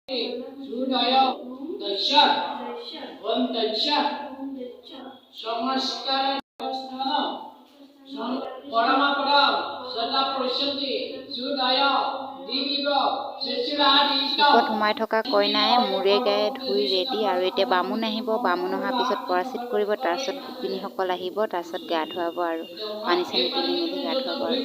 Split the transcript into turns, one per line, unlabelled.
Sudaya dasya vantasya samaskara dasthana parama param sada prashanti sudaya diviva sesiradi
শিকত সোমাই থকা কইনাই মূৰে গায়ে ধুই ৰেডি আৰু এতিয়া বামুণ আহিব। বামুণ অহাৰ পিছত পৰাচিত কৰিব, তাৰপিছত গোপিনীসকল আহিব, তাৰপিছত গা ধুৱাব আৰু পানী চানী তুলি মেলি গা ধুৱাব আৰু